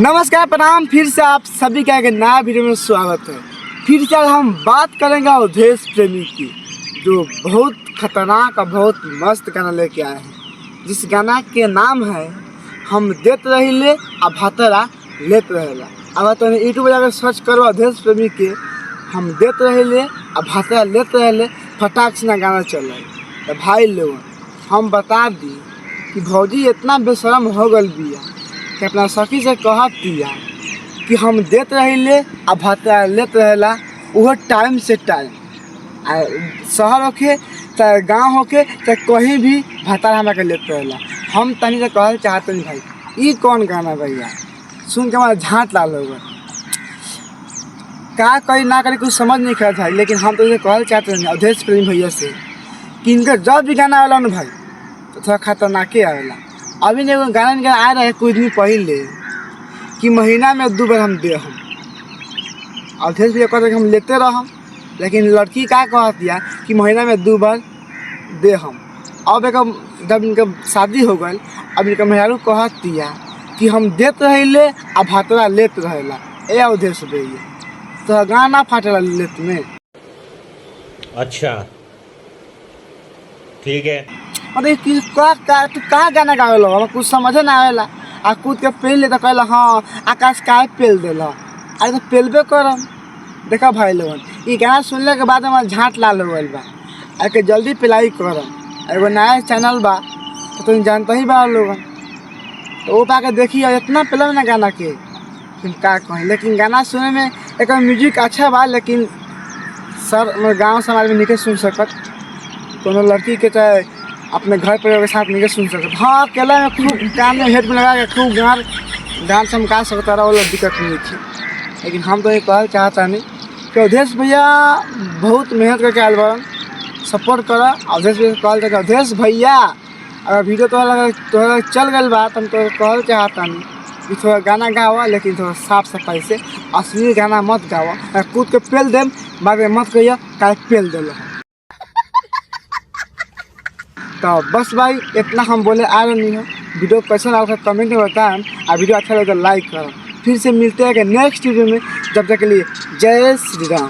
नमस्कार प्रणाम। फिर से आप सभी का एक नया वीडियो में स्वागत है। फिर से आज हम बात करेंगे अवधेश प्रेमी की, जो बहुत खतरनाक और बहुत मस्त गाना लेके आए हैं। जिस गाना के नाम है हम देत रहिले आ भातरा लेत रहेला। अगर तो यूट्यूब जाकर सर्च करो अवधेश प्रेमी के हम देत रहिले आ भातरा लेत रहेले, फटाक से ना गाना चल रहा है। तो भाई लोग हम बता दी कि भौजी इतना बेशरम हो गल बिया कि अपना सखी से कहत दिया कि हम देत रहिले आ भातरा लेत रहेला, वो टाइम से टाइम। शहर होके चाहे गांव होके चाहे कहीं भी भातारा हमरा के लेत रहेला। हम तनी से कहल चाहते नहीं भाई, ये कौन गाना भैया सुन के हमारा झाँट लाल होगा। क्या करी ना करी कुछ समझ नहीं कर भाई, लेकिन हम तो इसे कहल चाहते हैं अवधेश प्रेमी भैया से कि इनका जब भी गाना आवेला ना भाई तो थोड़ा खतरनाक ही आवेला। अभी ने गाना आ रहा है कुछ दिन पहले कि महीना में 2 बार हम दे हम अवधेश भैया कहते हम लेते रहम, लेकिन लड़की क्या कह दिया कि महीना में 2 बार दे हम। अब एक जब इनका शादी हो गई, अब इनका मेहरारू कह दिया कि हम देत रहिले आ भातरा लेत रहेला। ए अवधेश भैया तो गाना फाटेला लेत में। अच्छा ठीक है। अरे तू कहाँ गाना गावेला, हमें कुछ समझे ना आवेला। आ कूद के पेल ले तो कहला हाँ आकाश का पेल देला। अरे तो पेलबे करम। देखा भाई लोगन ये गाना सुनने के बाद हमारा झाँट लाल हो गल बा। आके जल्दी पिलाई करम। एगो नया चैनल बा तो तुम जानता ही बा लोगन, तो वो पाके देखिए इतना पेलम ना गाना के फिर का कहीं। लेकिन गाना सुने में एक म्यूजिक अच्छा बा, लेकिन सर गाँव समाज में नहीं सुन सकत। कोनो लड़की के चाहे अपने घर परिवार के साथ नहीं सुन सकते। हाँ अकेला में खूब कान में हेड में लगा के खूब डांस हम गा सकता रहा, वो दिक्कत नहीं थी। लेकिन हम तो ये कहना चाहता नहीं कि अवधेश भैया बहुत मेहनत करके आयल बड़न, सपोर्ट करा अवधेश भैया। कहल चाहता अवधेश भैया अगर वीडियो तो चल गल बा तो हम तो कहल चाहता नहीं कि थोड़ा गाना गावा, लेकिन थोड़ा साफ सफाई से। असली गाना मत गावा, कूद के पेल देम बाद में मत कहिए का पेल दिल। तो बस भाई इतना हम बोले आ रहे नहीं हो। वीडियो कैसा लगा कमेंट में बताएं, और वीडियो अच्छा लगे तो लाइक करो। फिर से मिलते हैं नेक्स्ट वीडियो में, जब तक के लिए जय श्री राम।